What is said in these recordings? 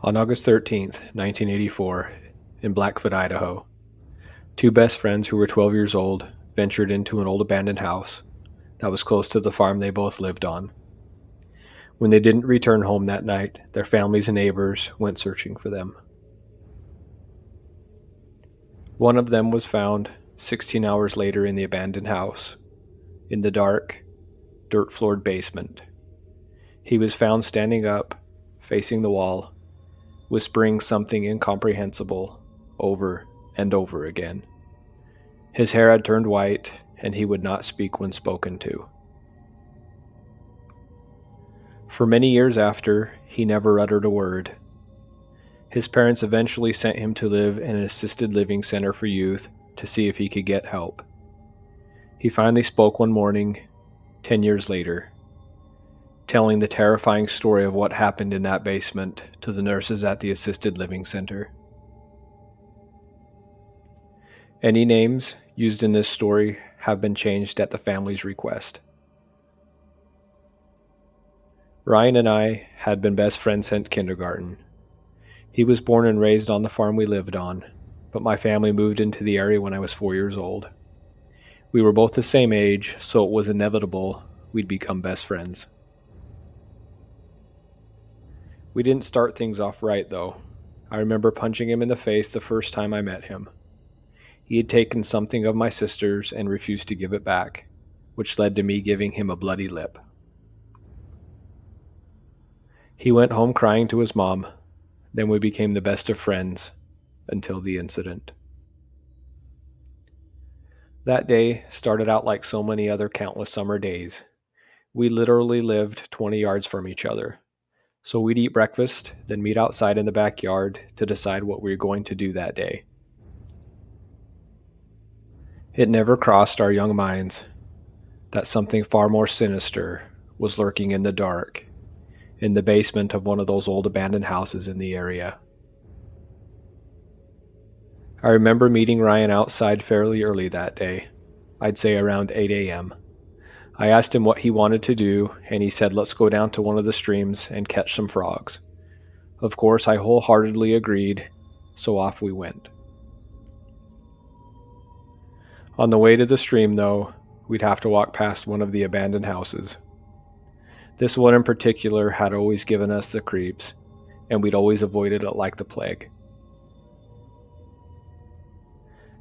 On August 13th, 1984, in Blackfoot, Idaho, two best friends who were 12 years old ventured into an old abandoned house that was close to the farm they both lived on. When they didn't return home that night, their families and neighbors went searching for them. One of them was found 16 hours later in the abandoned house, in the dark, dirt-floored basement. He was found standing up, facing the wall, whispering something incomprehensible over and over again. His hair had turned white, and he would not speak when spoken to. For many years after, he never uttered a word. His parents eventually sent him to live in an assisted living center for youth to see if he could get help. He finally spoke one morning, 10 years later, telling the terrifying story of what happened in that basement to the nurses at the assisted living center. Any names used in this story have been changed at the family's request. Ryan and I had been best friends since kindergarten. He was born and raised on the farm we lived on, but my family moved into the area when I was 4 years old. We were both the same age, so it was inevitable we'd become best friends. We didn't start things off right, though. I remember punching him in the face the first time I met him. He had taken something of my sister's and refused to give it back, which led to me giving him a bloody lip. He went home crying to his mom. Then we became the best of friends until the incident. That day started out like so many other countless summer days. We literally lived 20 yards from each other. So we'd eat breakfast, then meet outside in the backyard to decide what we were going to do that day. It never crossed our young minds that something far more sinister was lurking in the dark, in the basement of one of those old abandoned houses in the area. I remember meeting Ryan outside fairly early that day, I'd say around 8 a.m. I asked him what he wanted to do, and he said, "Let's go down to one of the streams and catch some frogs." Of course, I wholeheartedly agreed, so off we went. On the way to the stream, though, we'd have to walk past one of the abandoned houses. This one in particular had always given us the creeps, and we'd always avoided it like the plague.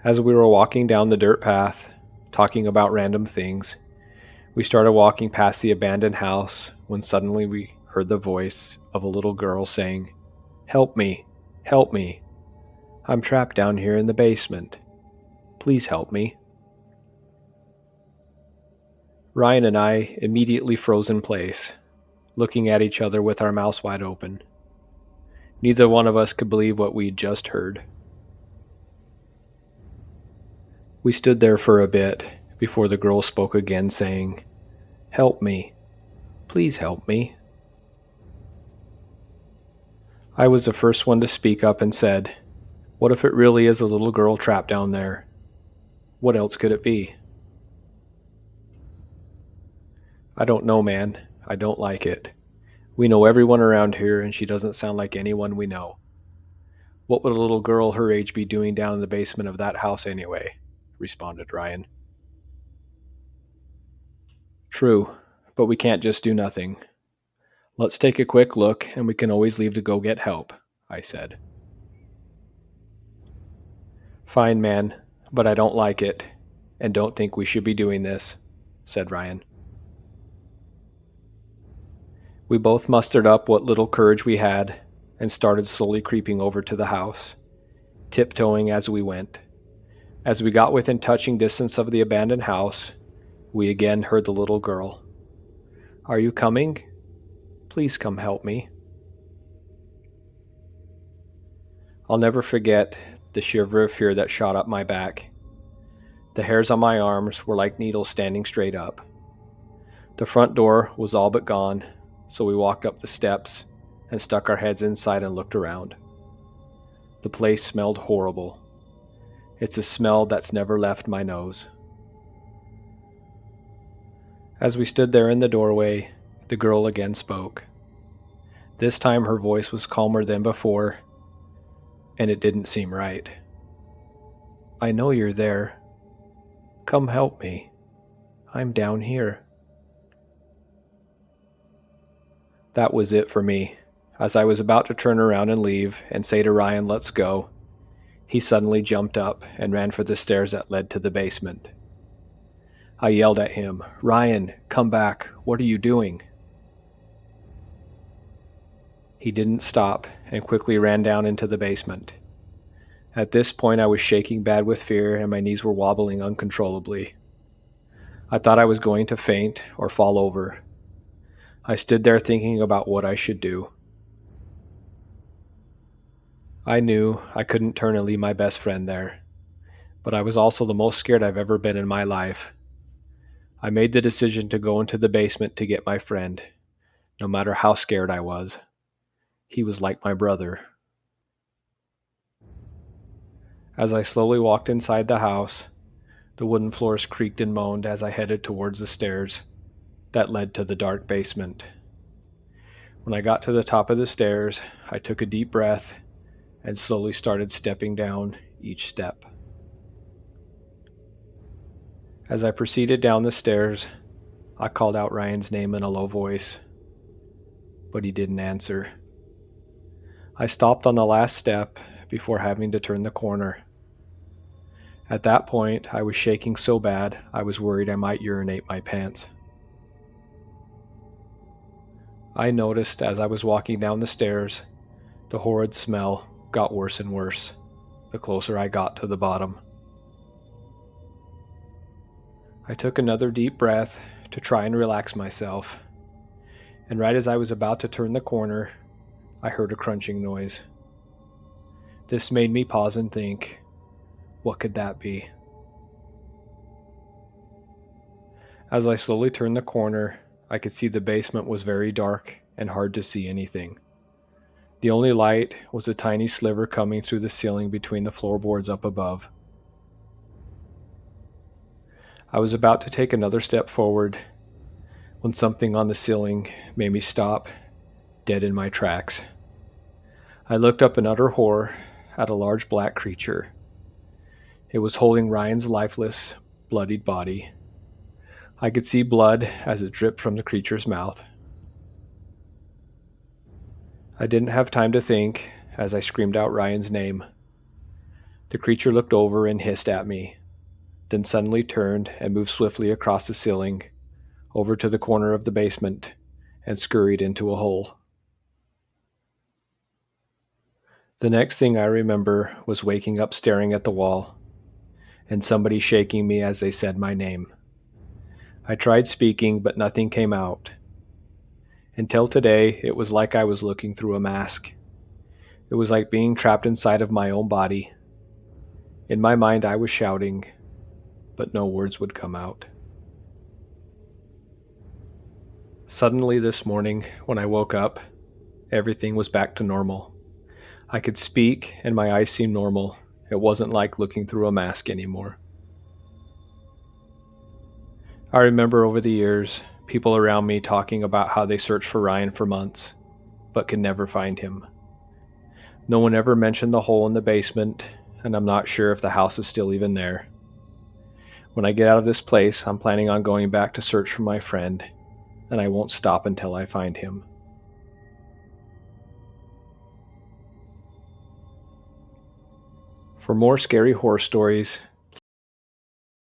As we were walking down the dirt path, talking about random things, we started walking past the abandoned house when suddenly we heard the voice of a little girl saying, "Help me, help me. I'm trapped down here in the basement. Please help me." Ryan and I immediately froze in place, looking at each other with our mouths wide open. Neither one of us could believe what we'd just heard. We stood there for a bit before the girl spoke again, saying, "Help me. Please help me." I was the first one to speak up and said, "What if it really is a little girl trapped down there? What else could it be?" "I don't know, man. I don't like it. We know everyone around here, and she doesn't sound like anyone we know. What would a little girl her age be doing down in the basement of that house anyway?" responded Ryan. "True, but we can't just do nothing. Let's take a quick look, and we can always leave to go get help," I said. "Fine, man, but I don't like it, and don't think we should be doing this," said Ryan. We both mustered up what little courage we had and started slowly creeping over to the house, tiptoeing as we went. As we got within touching distance of the abandoned house, we again heard the little girl. "Are you coming? Please come help me." I'll never forget the shiver of fear that shot up my back. The hairs on my arms were like needles standing straight up. The front door was all but gone, so we walked up the steps and stuck our heads inside and looked around. The place smelled horrible. It's a smell that's never left my nose. As we stood there in the doorway, the girl again spoke. This time her voice was calmer than before, and it didn't seem right. "I know you're there. Come help me. I'm down here." That was it for me. As I was about to turn around and leave and say to Ryan, "Let's go," he suddenly jumped up and ran for the stairs that led to the basement. I yelled at him, "Ryan, come back. What are you doing?" He didn't stop and quickly ran down into the basement. At this point, I was shaking bad with fear and my knees were wobbling uncontrollably. I thought I was going to faint or fall over. I stood there thinking about what I should do. I knew I couldn't turn and leave my best friend there, but I was also the most scared I've ever been in my life. I made the decision to go into the basement to get my friend, no matter how scared I was. He was like my brother. As I slowly walked inside the house, the wooden floors creaked and moaned as I headed towards the stairs that led to the dark basement. When I got to the top of the stairs, I took a deep breath and slowly started stepping down each step. As I proceeded down the stairs, I called out Ryan's name in a low voice, but he didn't answer. I stopped on the last step before having to turn the corner. At that point, I was shaking so bad I was worried I might urinate my pants. I noticed as I was walking down the stairs, the horrid smell got worse and worse the closer I got to the bottom. I took another deep breath to try and relax myself, and right as I was about to turn the corner, I heard a crunching noise. This made me pause and think, what could that be? As I slowly turned the corner, I could see the basement was very dark and hard to see anything. The only light was a tiny sliver coming through the ceiling between the floorboards up above. I was about to take another step forward when something on the ceiling made me stop, dead in my tracks. I looked up in utter horror at a large black creature. It was holding Ryan's lifeless, bloodied body. I could see blood as it dripped from the creature's mouth. I didn't have time to think as I screamed out Ryan's name. The creature looked over and hissed at me, then suddenly turned and moved swiftly across the ceiling, over to the corner of the basement, and scurried into a hole. The next thing I remember was waking up staring at the wall, and somebody shaking me as they said my name. I tried speaking, but nothing came out. Until today, it was like I was looking through a mask. It was like being trapped inside of my own body. In my mind, I was shouting, but no words would come out. Suddenly this morning, when I woke up, everything was back to normal. I could speak, and my eyes seemed normal. It wasn't like looking through a mask anymore. I remember over the years, people around me talking about how they searched for Ryan for months, but could never find him. No one ever mentioned the hole in the basement, and I'm not sure if the house is still even there. When I get out of this place, I'm planning on going back to search for my friend, and I won't stop until I find him. For more scary horror stories,